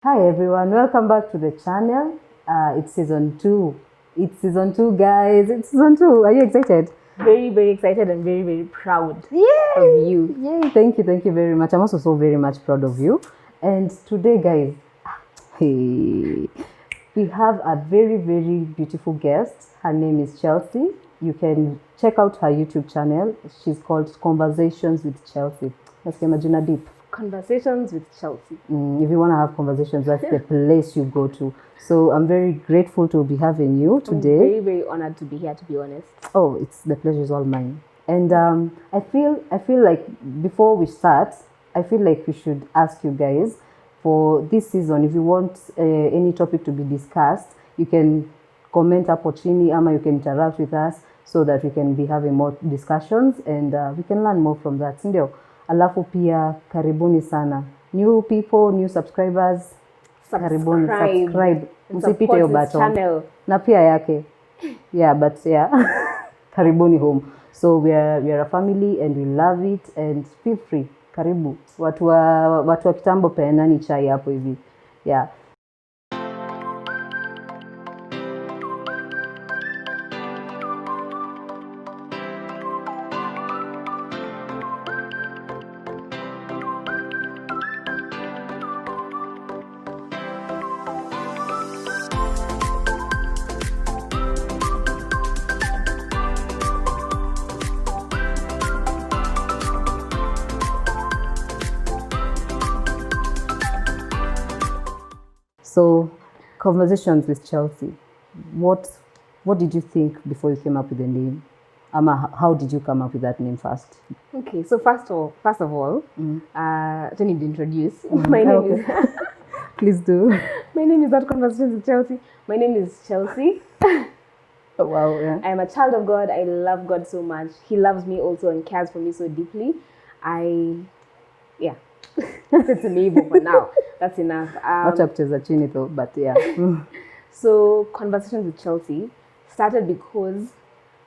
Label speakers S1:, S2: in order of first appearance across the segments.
S1: Hi everyone, welcome back to the channel. It's season 2. It's season 2, guys. It's season 2. Are you excited?
S2: Very, very excited and very, very proud
S1: Yay!
S2: of you.
S1: Yay! Thank you very much. I'm also so very much proud of you. And today, guys, hey, we have a very, very beautiful guest. Her name is Chelsea. You can check out her YouTube channel. She's called Conversations with Chelsea. Let's imagine deep.
S2: Conversations with Chelsea.
S1: If you want to have conversations, that's the place you go to. So I'm very grateful to be having you today.
S2: I'm very, very honored to be here, to be honest.
S1: Oh, the pleasure is all mine. And I feel like before we start, I feel like we should ask you guys for this season, if you want any topic to be discussed, you can comment hapo chini, ama you can interact with us so that we can be having more discussions and we can learn more from that. Ndio. Alafu pia karibuni sana. New people, new subscribers. Karibuni, subscribe. Msipite hiyo button. Na pia yake. Yeah, but yeah. Karibuni home. So we are a family and we love it and feel free. Karibu. Watu wa kitambo peanani chai hapo hivi. Yeah. So, Conversations with Chelsea. What did you think before you came up with the name? How did you come up with that name first?
S2: Okay, so first of all, I need to introduce. My name is.
S1: Please do.
S2: My name is not Conversations with Chelsea. My name is Chelsea.
S1: Oh, wow, yeah.
S2: I am a child of God. I love God so much. He loves me also and cares for me so deeply. It's a label for now. That's enough.
S1: Wacha kucheza chini though, but yeah.
S2: So Conversations with Chelsea started because,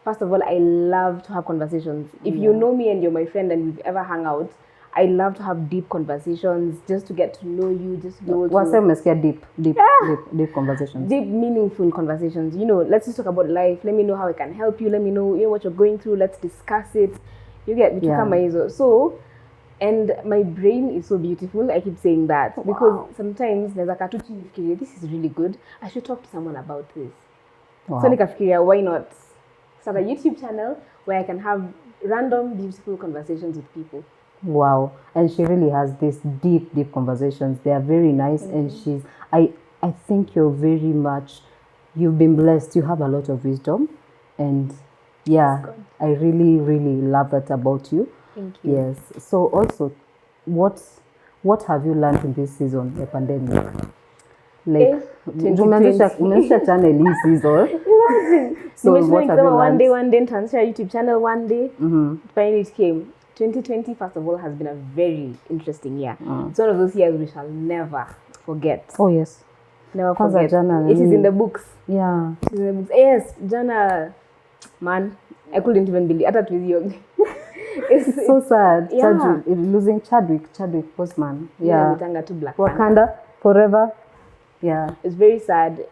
S2: first of all, I love to have conversations. If you know me and you're my friend and we've ever hung out, I love to have deep conversations, just to get to know you, just to be able to...
S1: What's deep conversations?
S2: Deep, meaningful conversations. You know, let's just talk about life. Let me know how I can help you. Let me know, what you're going through. Let's discuss it. You get me. So, and my brain is so beautiful. I keep saying that because sometimes there's a katuchi, this is really good. I should talk to someone about this. Wow. So nikafikiria, why not start a YouTube channel where I can have random, beautiful conversations with people.
S1: Wow. And she really has these deep conversations. They are very nice. And I think you've been blessed. You have a lot of wisdom. And yeah, I really, really love that about you.
S2: Thank you.
S1: Yes. So also, what have you learned in this season, the pandemic? Like, umeanzisha channel hii season.
S2: So what have you learned? One day, transfer YouTube channel one day. Finally it came. 2020, first of all, has been a very interesting year. It's one of those years we shall never forget.
S1: Oh, yes.
S2: Never forget. It is in the books.
S1: Yeah.
S2: It is in the books. Yes, Jana, man, I couldn't even believe it.
S1: It's so sad.
S2: Yeah.
S1: Losing Chadwick Boseman. Yeah.
S2: Wakanda
S1: forever. Yeah.
S2: It's very sad.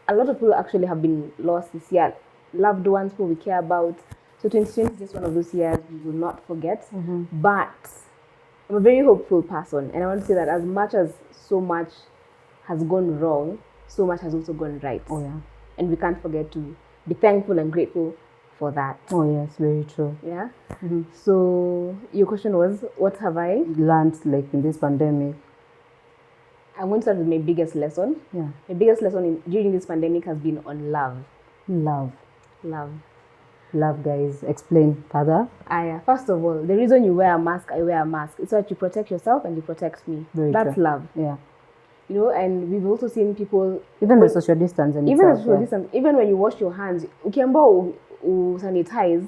S2: A lot of people actually have been lost this year. Loved ones who we care about. So 2020 is just one of those years we will not forget. But I'm a very hopeful person. And I want to say that as much as so much has gone wrong, so much has also gone right.
S1: Oh, yeah.
S2: And we can't forget to be thankful and grateful for that.
S1: Oh, yes, very true.
S2: Yeah. So your question was, what have I
S1: learned like in this pandemic?
S2: I'm going to start with my biggest lesson.
S1: Yeah.
S2: My biggest lesson during this pandemic has been on love.
S1: Love, guys. Explain further.
S2: First of all, the reason you wear a mask, I wear a mask. It's so that you protect yourself and you protect me. That's love.
S1: Yeah.
S2: You know, and we've also seen people...
S1: Even the social distance.
S2: Even when you wash your hands, ukiamba sanitize,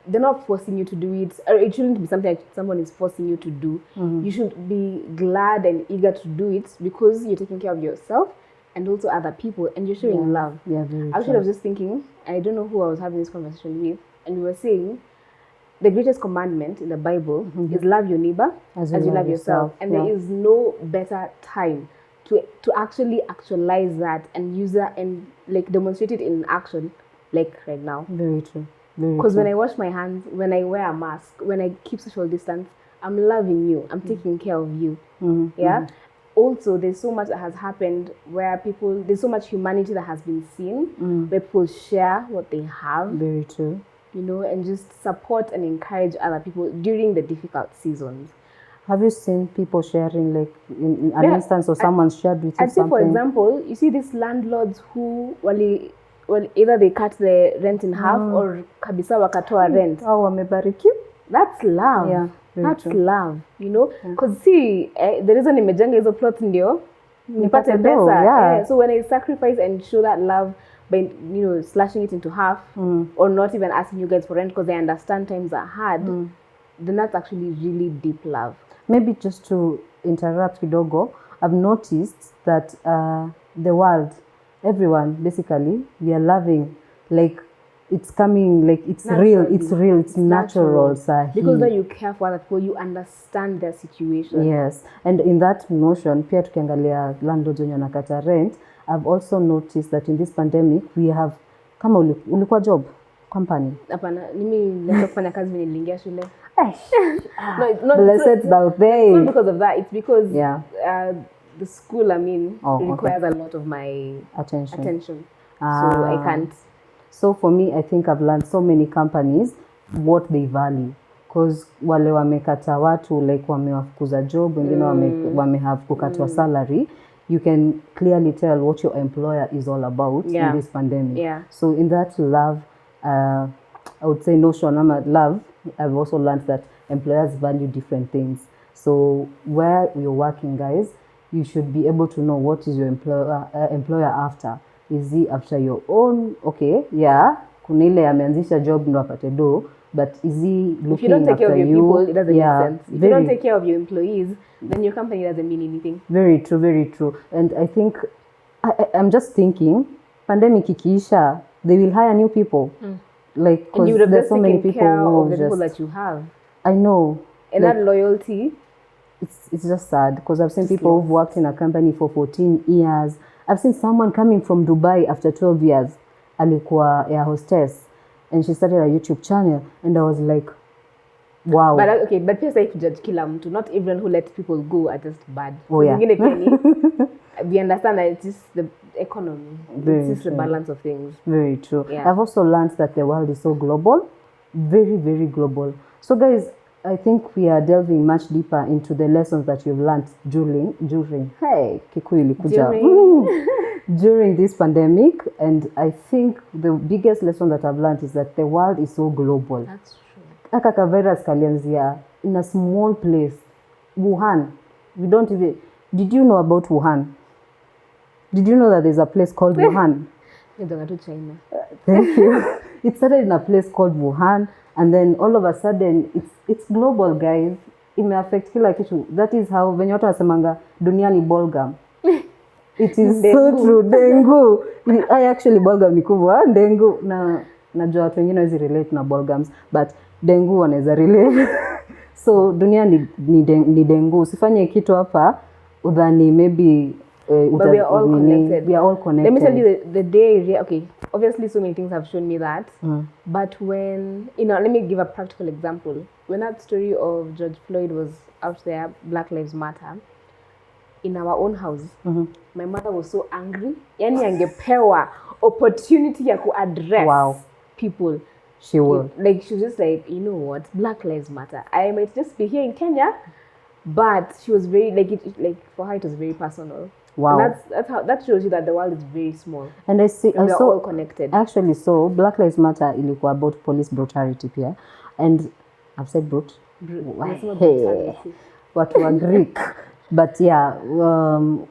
S2: they're not forcing you to do it. Or it shouldn't be something that someone is forcing you to do. You should be glad and eager to do it because you're taking care of yourself and also other people, and you're showing love.
S1: Yeah, very
S2: Actually, I was just thinking, I don't know who I was having this conversation with, and we were saying the greatest commandment in the Bible is love your neighbor as you love yourself. And there is no better time to actually actualize that and use that and like demonstrate it in action, like right now.
S1: Very true. Very
S2: Because
S1: true.
S2: when I wash my hands, when I wear a mask, when I keep social distance, I'm loving you. I'm taking care of you. Yeah. Also, there's so much that has happened where there's so much humanity that has been seen, where people share what they have.
S1: Very true.
S2: You know, and just support and encourage other people during the difficult seasons.
S1: Have you seen people sharing, like in an instance, or someone shared with you
S2: I'd say,
S1: something?
S2: for example, you see these landlords who either they cut the rent in half or kabisa wakatoa rent.
S1: Oh, wamebarikiwa.
S2: That's love.
S1: Yeah,
S2: that's
S1: true.
S2: love, you know, because see, the reason nimejenga hizo plot ndio nipate
S1: dough,
S2: pesa.
S1: yeah.
S2: So when I sacrifice and show that love by, you know, slashing it into half or not even asking you guys for rent because I understand times are hard, then that's actually really deep love.
S1: Maybe just to interrupt kidogo, I've noticed that the world, everyone basically, we are loving, like it's coming, like it's
S2: Naturally.
S1: real, it's natural.
S2: Because now you care for other people, you understand their situation.
S1: Yes, and in that notion, pia tukiangalia landlords wenye wanakata rent, I've also noticed that in this pandemic we have, kama ulikuwa job company.
S2: Hapana, mimi nilianza kufanya kazi venye niliingia shule.
S1: No, it's not blessed out there.
S2: It's not because of that. It's because the school, requires a lot of my attention. So I can't.
S1: So for me, I think I've learned so many companies what they value. Because wale wamekata watu, like wamewafukuza job, wengine wamehave kukatwa salary, you can clearly tell what your employer is all about in this pandemic.
S2: Yeah.
S1: So in that love, I would say notion, love, I've also learned that employers value different things. So where you're working, guys, you should be able to know what is your employer after. Is he after your own? Okay, yeah. Kuna ile ameanzisha job ndo apate do, but is he looking after you?
S2: If you don't take care of your people, it doesn't make sense. If you don't take care of your employees, then your company doesn't mean anything.
S1: Very true, very true. And I think, I'm just thinking, pandemic ikiisha, they will hire new people. Like,
S2: and you would have
S1: there's
S2: just
S1: so many
S2: taken
S1: people
S2: care
S1: who
S2: of the people
S1: just,
S2: that you have.
S1: I know.
S2: And
S1: like,
S2: that loyalty.
S1: It's just sad because I've seen people who've worked in a company for 14 years. I've seen someone coming from Dubai after 12 years. Alikuwa air hostess. And she started a YouTube channel. And I was like, wow.
S2: But okay, but pia sai kujudge kila mtu. Not everyone who lets people go are just bad.
S1: Oh yeah.
S2: We understand that it's just the economy. It's just the balance of things.
S1: Very true.
S2: Yeah.
S1: I've also learned that the world is so global. Very, very global. So guys, I think we are delving much deeper into the lessons that you've learned during during this pandemic. And I think the biggest lesson that I've learned is that the world is so global.
S2: That's true.
S1: Aka virus kalianzia in a small place, Wuhan. We don't even. Did you know about Wuhan? Did you know that there's a place called Wuhan?
S2: China.
S1: Thank you. It started in a place called Wuhan, and then all of a sudden it's global, guys. It may affect kila kitu. That is how venye watu wasemanga dunia ni bolgam. It is so true. Dengu. I actually bolgam ni kubwa. Dengu najua watu wengine hawezi relate na bolgams, but dengu wanaweza relate. So dunia ni dengu. Usifanye kitu hapa udhani maybe
S2: but we are all connected.
S1: We are all connected.
S2: Let me tell you the day. Okay, obviously so many things have shown me that. But when, let me give a practical example. When that story of George Floyd was out there, Black Lives Matter, in our own house, my mother was so angry. Yani angepewa opportunity ya address people.
S1: She will.
S2: Like, she was just like, you know what, Black Lives Matter. I might just be here in Kenya, but she was very, like for her it was very personal.
S1: Wow.
S2: And that shows you that the world is very small.
S1: And I saw
S2: all connected.
S1: Actually, so Black Lives Matter ilikuwa about police brutality pia. And I've said brute. Watu wa Greek. But yeah,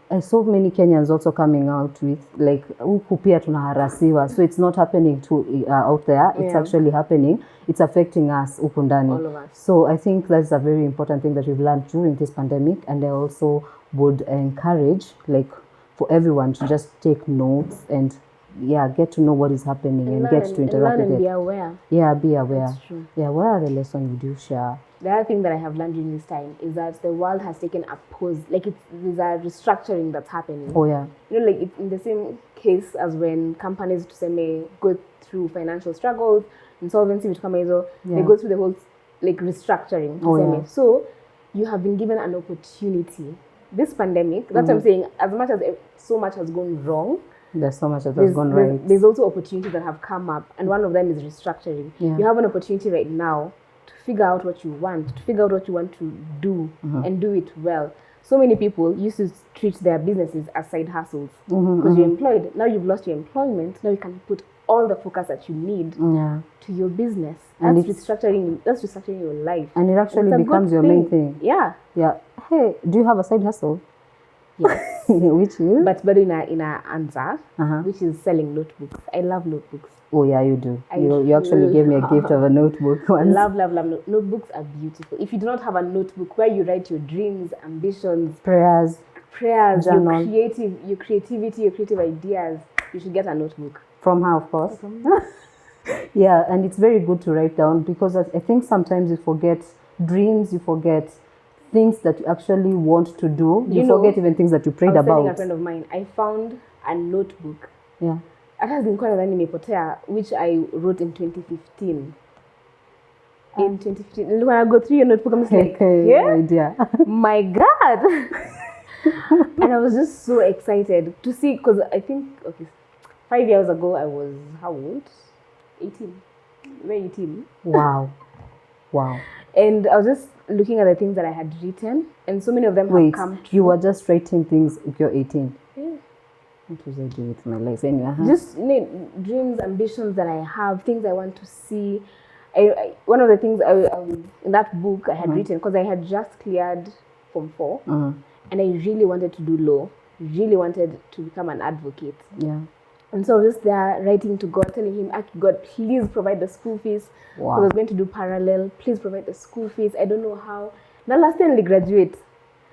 S1: I saw many Kenyans also coming out with like huku pia tunaharasiwa. So it's not happening out there. It's actually happening. It's affecting us huku ndani.
S2: All of us.
S1: So I think that's a very important thing that we've learned during this pandemic, and I also would encourage like for everyone to just take notes and get to know what is happening and get to interact with it.
S2: Be aware.
S1: Yeah, be aware.
S2: That's true.
S1: Yeah, what are the lessons you do share?
S2: The other thing that I have learned during this time is that the world has taken a pause. Like there's a restructuring that's happening.
S1: Oh yeah.
S2: You know, like it's in the same case as when companies may go through financial struggles, insolvency, which they go through the whole like restructuring. So you have been given an opportunity. This pandemic, that's what I'm saying. As much as so much has gone wrong,
S1: there's so much that has gone right.
S2: There's also opportunities that have come up, and one of them is restructuring.
S1: Yeah.
S2: You have an opportunity right now to figure out what you want, to do, and do it well. So many people used to treat their businesses as side hustles because you're employed. Now you've lost your employment. Now you can put all the focus that you need to your business. That's restructuring your life.
S1: And it actually becomes your main thing.
S2: Yeah.
S1: Yeah. Hey, do you have a side hustle?
S2: Yes.
S1: Which is?
S2: But in a answer, which is selling notebooks. I love notebooks.
S1: Oh yeah, you do. You actually gave me a gift of a notebook once.
S2: Love. Notebooks are beautiful. If you do not have a notebook where you write your dreams, ambitions,
S1: prayers, journal,
S2: your creativity, your creative ideas, you should get a notebook.
S1: From her, of course. Yeah, and it's very good to write down because I think sometimes you forget dreams, you forget things that you actually want to do. You forget even things that you prayed about. I was telling
S2: a friend of mine, I found a notebook.
S1: Yeah.
S2: Which I wrote in 2015. In 2015, when I go through your notebook, I'm just like,
S1: idea.
S2: My God. And I was just so excited to see, because I think, 5 years ago, I was, how old? 18. Very 18.
S1: Wow.
S2: And I was just looking at the things that I had written, and so many of them have come true.
S1: You were just writing things if you're 18?
S2: Yeah.
S1: What was I doing with my life anyway?
S2: Just dreams, ambitions that I have, things I want to see. One of the things in that book I had written, because I had just cleared Form 4, and I really wanted to do law, really wanted to become an advocate.
S1: Yeah.
S2: And so I was just there writing to God, telling him, God, please provide the school fees.
S1: Wow.
S2: I was going to do parallel. Please provide the school fees. I don't know how. The last time I graduate.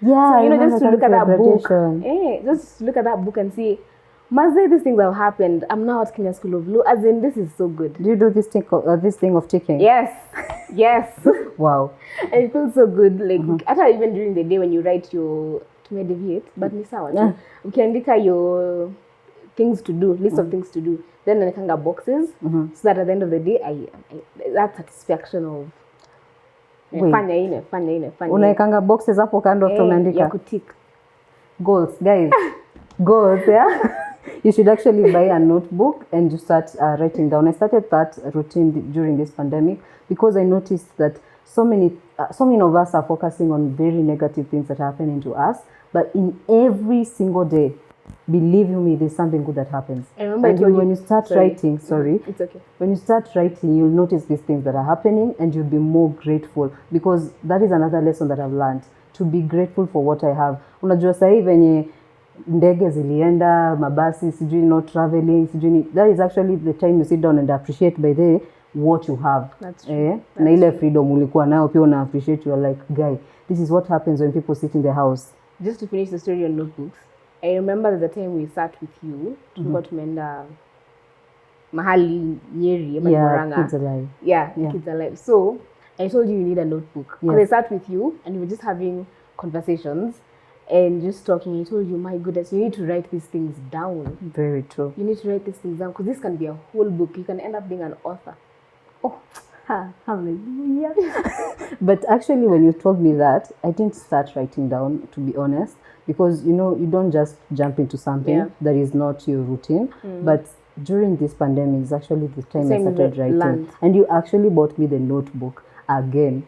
S1: Yeah,
S2: so, just to look at that book. Just look at that book and see, Maze, these things have happened. I'm now at Kenya School of Law. As in, this is so good.
S1: Do you do this thing of ticking?
S2: Yes.
S1: Wow.
S2: And it feels so good. Like, actually, even during the day when you write your, to me deviate, but ni sawa tu. Ukiandika your things to do, list of things to do. Then I can get boxes, so that at the end of the day, I that satisfaction of fanya
S1: unaekanga boxes hapo kando tumeandika
S2: ya kutik
S1: goals, guys. Goals, yeah. You should actually buy a notebook and you start writing down. I started that routine during this pandemic because I noticed that so many of us are focusing on very negative things that are happening to us, but in every single day, believe me, there's something good that happens.
S2: I remember
S1: and when you start writing,
S2: it's okay.
S1: When you start writing, you'll notice these things that are happening and you'll be more grateful, because that is another lesson that I've learned, to be grateful for what I have. Unajua sahi venye ndege zilienda, mabasi, sijui not traveling, sijui, that is actually the time you sit down and appreciate by the what you have.
S2: That's true.
S1: Na ile freedom ulikuwa nayo pia una appreciate. You're like, guy, this is what happens when people sit in the house.
S2: Just to finish the story on notebooks, I remember the time we sat with you, tulikuwa tumeenda mahali Nyeri, Murang'a.
S1: Kids Alive.
S2: Yeah, Kids Alive. So I told you need a notebook. Because I sat with you and we were just having conversations and just talking. I told you, my goodness, you need to write these things down.
S1: Very true.
S2: You need to write these things down, because this can be a whole book. You can end up being an author.
S1: Oh, hallelujah. But actually, when you told me that, I didn't start writing down, to be honest, because you don't just jump into something that is not your routine. But during this pandemic is actually the time I started writing. And you actually bought me the notebook again.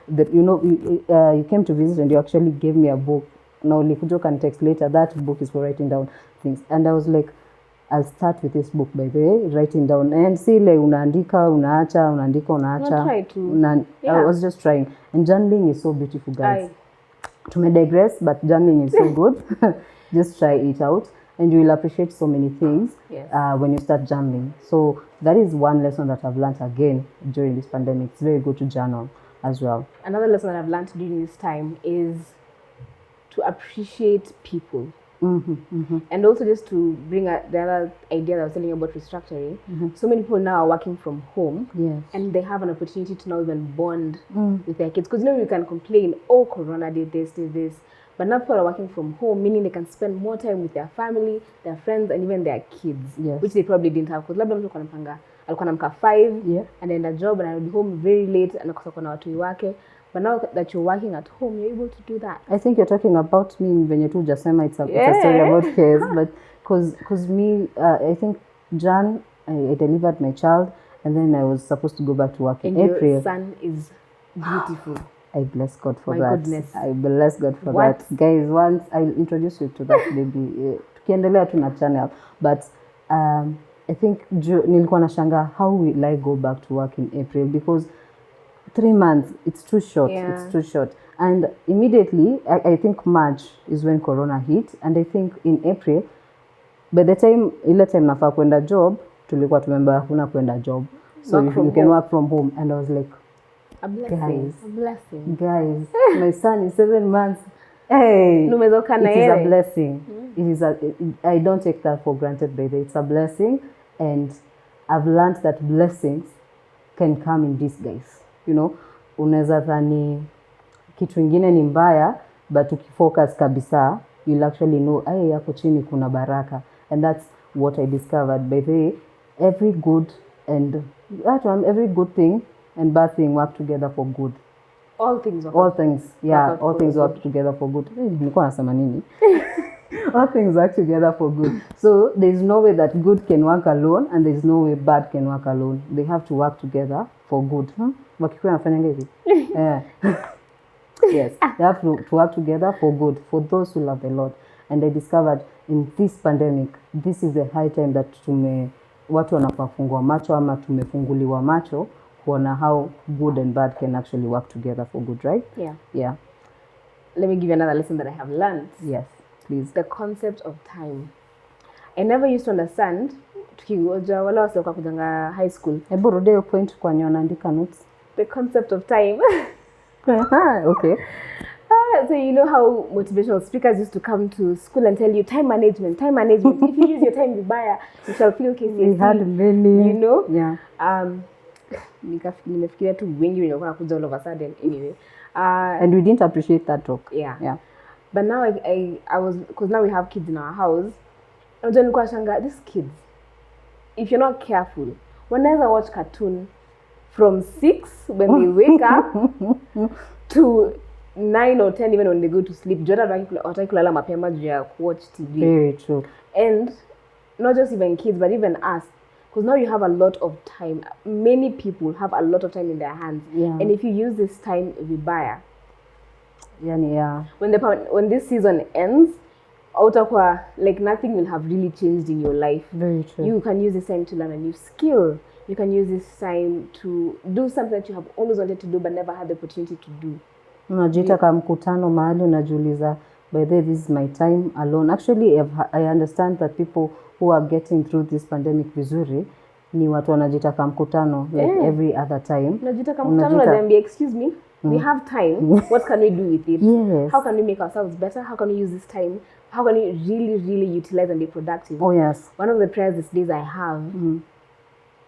S1: That you came to visit and you actually gave me a book. Now Likujo can text later, that book is for writing down things. And I was like, I'll start with this book, by the way, writing down. And see, like, unaandika, unaacha.
S2: Try to.
S1: I was just trying. And journaling is so beautiful, guys. To me digress, but journaling is so good. Just try it out. And you will appreciate so many things when you start journaling. So that is one lesson that I've learned again during this pandemic. It's very good to journal as well.
S2: Another lesson that I've learned during this time is to appreciate people. And also just to bring the other idea that I was telling you about restructuring, so many people now are working from home, and they have an opportunity to now even bond with their kids. Because you can complain, oh, Corona did this, but now people are working from home, meaning they can spend more time with their family, their friends, and even their kids, which they probably didn't have. Because labda mtu alikuwa anamka 5 and then a job and I'll be home very late and kwa na watu wake. But now that you're working at home, you're able to do that.
S1: I think you're talking about me when you told Jasema it's a story about kids, but because me, I think Jan, I delivered my child, and then I was supposed to go back to work in April.
S2: Your son is beautiful.
S1: I bless God for
S2: My
S1: that.
S2: goodness.
S1: I bless God for that. Guys, once I'll introduce you to that baby. Tukiendelea tu na channel. But I think nilikuwa nashanga, how will I go back to work in April? Because 3 months, it's too short. It's too short. And immediately, I think March is when Corona hit. And I think in April, by the time, ile time nafaa kwenda job, tulikuwa tumemba hakuna kwenda job. So you can work from home. And I was like,
S2: a blessing.
S1: Guys, my son is 7 months. Hey, it is a blessing. It is I don't take that for granted, baby. It's a blessing. And I've learned that blessings can come in disguise. Unaweza dhani kitu ingine ni mbaya, but ukifocus kabisa, you'll actually know, yako chini kuna baraka. And that's what I discovered. By the way, every good thing and bad thing work together for good.
S2: All things
S1: work together for good. Nilikuwa nasema nini? All things work together for good. So there's no way that good can work alone, and there's no way bad can work alone. They have to work together for good. Wakikuwa nafanya hivi. Yes, they have to work together for good, for those who love the Lord. And I discovered in this pandemic, this is the high time that watu wanafungua macho ama tumefunguliwa macho kuona how good and bad can actually work together for good, right? Yeah.
S2: Let me give you another lesson that I have learned.
S1: Yes, please.
S2: The concept of time. I never used to understand tukigoja wala wasioka kujanga high school.
S1: Hebu rudia hiyo point kwa nyona andika notes.
S2: The concept of time.
S1: Okay.
S2: So you know how motivational speakers used to come to school and tell you time management. If you use your time vibaya, you shall feel KCSE.
S1: We had many.
S2: Yeah. Nimefikiria tu wengi wenye wanakuja all of a sudden anyway.
S1: And we didn't appreciate that talk.
S2: Yeah. But now I was, because now we have kids in our house. And then nilikuwa shanga, these kids, if you're not careful, whenever I watch cartoon from 6 when they wake up to 9 or 10 even when they go to sleep, wataki kulala mapema juu ya watch TV.
S1: Very true.
S2: And not just even kids, but even us. Because now you have a lot of time. Many people have a lot of time in their hands.
S1: Yeah.
S2: And if you use this time vibaya,
S1: yeah.
S2: When this season ends, like nothing will have really changed in your life.
S1: Very true.
S2: You can use this time to learn a new skill. You can use this time to do something that you have always wanted to do but never had the opportunity to do.
S1: Unajita kama mkutano mahali unajiuliza, by the way, this is my time alone. Actually, I understand that people who are getting through this pandemic vizuri ni watu wanajita kama mkutano like every other time.
S2: Unajita kama mkutano unajiambia, excuse me, we have time. What can we do with it?
S1: Yes.
S2: How can we make ourselves better? How can we use this time? How can we really, really utilize and be productive?
S1: Oh, yes.
S2: One of the prayers these days I have,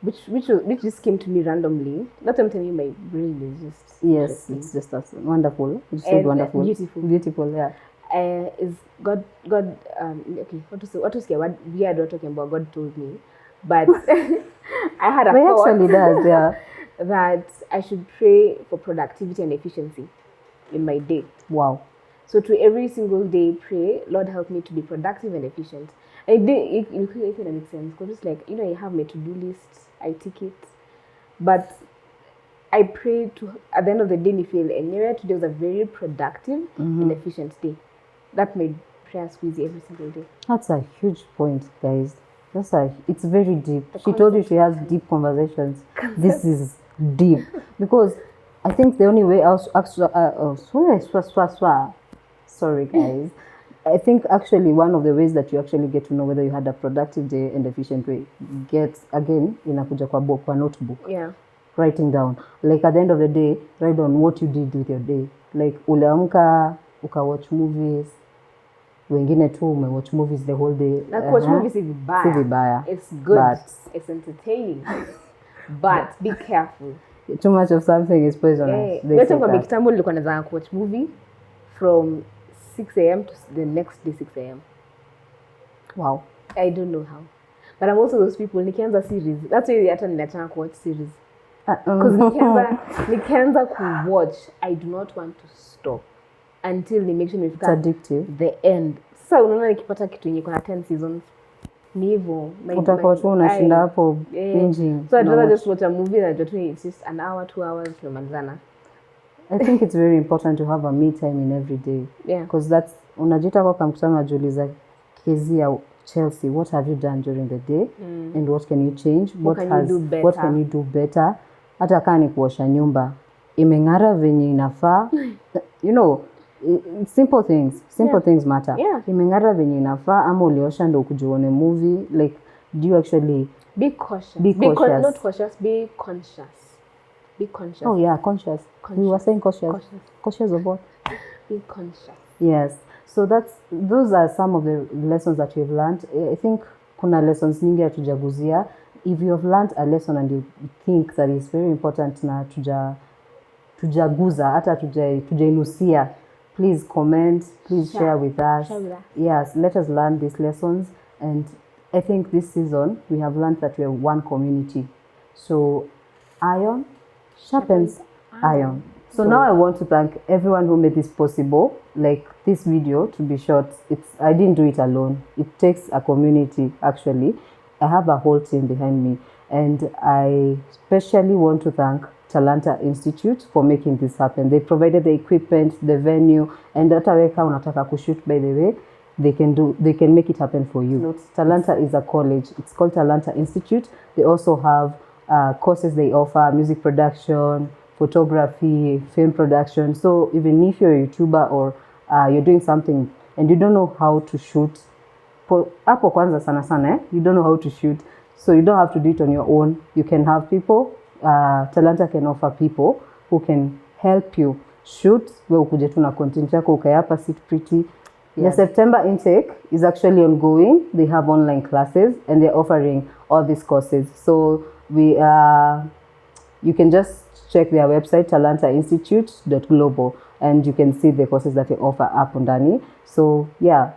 S2: which just came to me randomly. Not I'm telling you, my brain is just...
S1: Yes, it's just wonderful. You said wonderful.
S2: Beautiful,
S1: yeah.
S2: Is God, okay, what to say, what we are not talking about, God told me. But I had a thought.
S1: Actually does, yeah.
S2: That I should pray for productivity and efficiency in my day.
S1: Wow.
S2: So to every single day pray, Lord help me to be productive and efficient. And it makes sense because it's like, you have my to-do list, I tick it. But I pray to, at the end of the day, me feel anywhere today was a very productive and efficient day. That made prayer squeezy every single day.
S1: That's a huge point, guys. It's very deep. She told you she has deep conversations. This is deep. Because I think the only way sorry guys. I think actually one of the ways that you actually get to know whether you had a productive day and efficient way gets again inakuja kwa notebook.
S2: Yeah.
S1: Writing down. Like at the end of the day, write down what you did with your day. Like uliamka, watch movies, wengine tu umewatch movies the whole day.
S2: Na kuwatch movies si vibaya. It's good. It's entertaining. But be careful.
S1: Too much of something is poisonous.
S2: Better kwa kitambo nilikuwa naanza kuwatch movie from 6 a.m. to the next day 6 a.m.
S1: Wow.
S2: I don't know how. But I'm also those people, nikianza series. That's why hata niliachana kuwatch series. Because nikianza kuwatch, I do not want to stop until ni make sure nimefika the end. Sasa unaona nikipata kitu yenye kuna 10 seasons, ni hivyo.
S1: Utakuwa tu unashinda hapo binging.
S2: So I'd rather just watch a movie and it's just an hour, 2 hours, tumemalizana.
S1: I think it's very important to have a me time in every day.
S2: Yeah.
S1: Because that's, unajita kwa kamkutano najiuliza, Keziah, Chelsea, what have you done during the day? And what can you change? What can you do better? Hata kaa ni kuosha nyumba. Imeng'ara venye inafaa. You know, simple things matter.
S2: Yeah.
S1: Imeng'ara venye inafaa, ama uliosha ndo kujione movie. Like, do you actually...
S2: Be cautious. Not cautious, be conscious. Be conscious.
S1: Oh yeah, conscious. We were saying cautious. Cautious of what?
S2: Be conscious.
S1: Yes. So those are some of the lessons that we've learned. I think kuna lessons nyingi hatujaguzia. If you have learned a lesson and you think that is very important na tujaguza hata tujainusia, please comment, please share with us. Yes, let us learn these lessons. And I think this season we have learned that we are one community. So iron sharpens iron. So now I want to thank everyone who made this possible. Like this video, to be short, I didn't do it alone. It takes a community, actually. I have a whole team behind me. And I especially want to thank Talanta Institute for making this happen. They provided the equipment, the venue, and hata weka unataka kushoot, by the way, they can make it happen for you. Talanta is a college. It's called Talanta Institute. They also have courses they offer, music production, photography, film production. So even if you're a YouTuber or you're doing something and you don't know how to shoot, hapo kwanza sana you don't know how to shoot, so you don't have to do it on your own. You can have people, Talanta can offer people who can help you shoot. We ukuje tu na content yako ukayapa sit pretty. Yes. The September intake is actually ongoing. They have online classes and they're offering all these courses. So you can just check their website, talantainstitute.global, and you can see the courses that they offer up ndani. So yeah.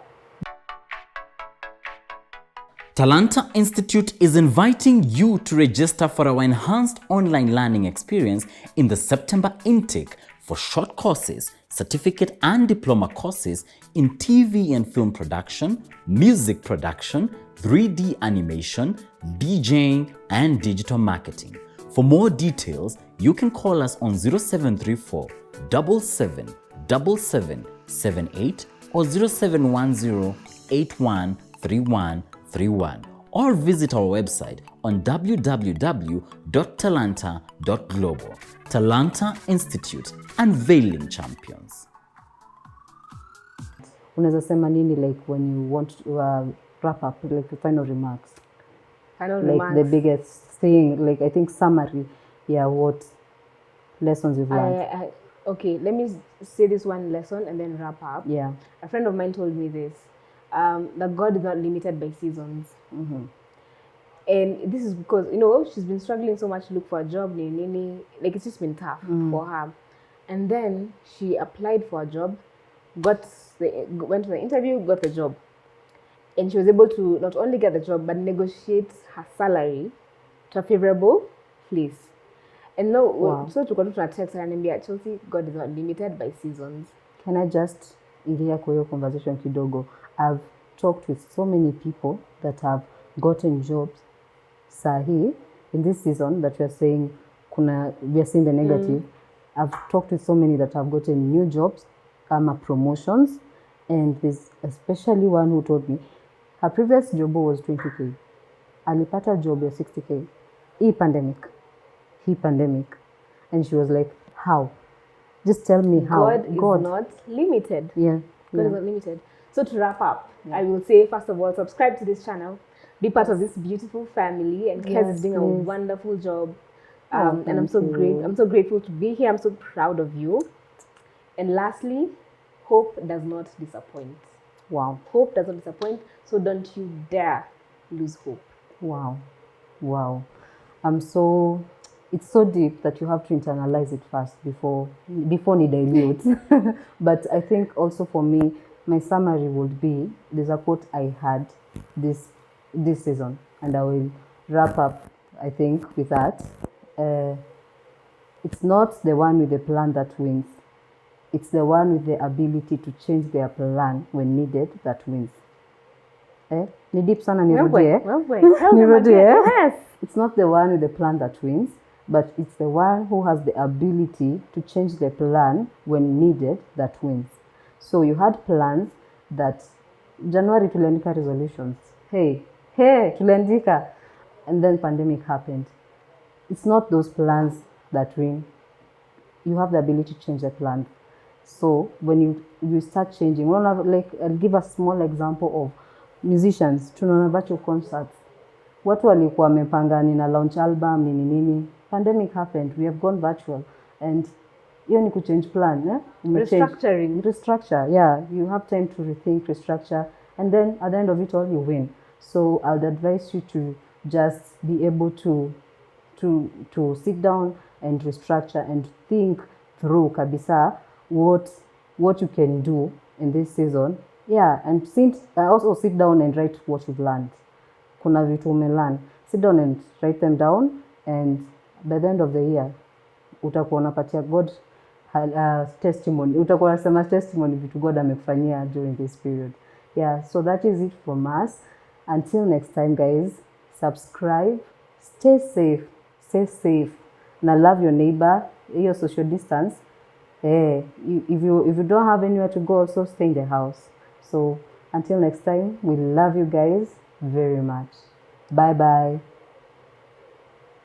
S3: Talanta Institute is inviting you to register for our enhanced online learning experience in the September intake for short courses, certificate and diploma courses in TV and film production, music production, 3D animation, DJing, and digital marketing. For more details, you can call us on 0734 777778 or 0710 813131, or visit our website on www.talanta.global. Talanta Institute, unveiling champions.
S1: Unaweza sema nini, like when you want to wrap up, like the final remarks? The biggest thing, like I think summary, what lessons you've learned?
S2: Okay, let me say this one lesson and then wrap up.
S1: Yeah.
S2: A friend of mine told me this, that God is not limited by seasons.
S1: Mm-hmm.
S2: And this is because, she's been struggling so much to look for a job. Like, it's just been tough for her. And then she applied for a job, went to the interview, got the job. And she was able to not only get the job, but negotiate her salary to a favorable place. And now, so to go to a text and be at Chelsea, God is not limited by seasons.
S1: Can I just ingia kwa hiyo conversation kidogo? I've talked with so many people that have gotten jobs sahi in this season that we are saying we are seeing the negative. I've talked with so many that have gotten new jobs, promotions, and there's especially one who told me her previous job was 20k. Alipata job ya 60k. He pandemic. And she was like, how? Just tell me how.
S2: God is not limited.
S1: Yeah.
S2: God is not limited. So to wrap up, I will say, first of all, subscribe to this channel. Be part of this beautiful family. And Kez is doing a wonderful job. And I'm so grateful to be here. I'm so proud of you. And lastly, hope does not disappoint.
S1: Wow.
S2: Hope does not disappoint, so don't you dare lose hope.
S1: Wow. Wow. It's so deep that you have to internalize it first before you dilute. But I think also for me, my summary would be, there's a quote I had this season, and I will wrap up, I think, with that. It's not the one with the plan that wins. It's the one with the ability to change their plan when needed that wins. Ni deep sana nirudie. Nirudie.
S2: Yes.
S1: It's not the one with the plan that wins, but it's the one who has the ability to change the plan when needed that wins. So you had plans that January tuliandika resolutions. Hey, tuliandika. And then pandemic happened. It's not those plans that win. You have the ability to change the plan. So when you start changing, like, I'll give a small example of musicians. Tunaona virtual concerts. Watu walikuwa wamepanga nina launch album nini. Pandemic happened. We have gone virtual. And hiyo ni kuchange plan. Restructure. Yeah, you have time to rethink, restructure. And then at the end of it all, you win. So I'd advise you to just be able to sit down and restructure and think through kabisa what you can do in this season. Yeah, and also sit down and write what you've learned. Kuna vitu umelearn. Sit down and write them down, and by the end of the year utakuwa unapatia God testimony. Utakuwa unasema testimony vitu God amekufanyia during this period. Yeah, so that is it from us. Until next time, guys, subscribe, stay safe. Na love your neighbor, your social distance. If you don't have anywhere to go, also stay in the house. So until next time, we love you guys very much. Bye bye.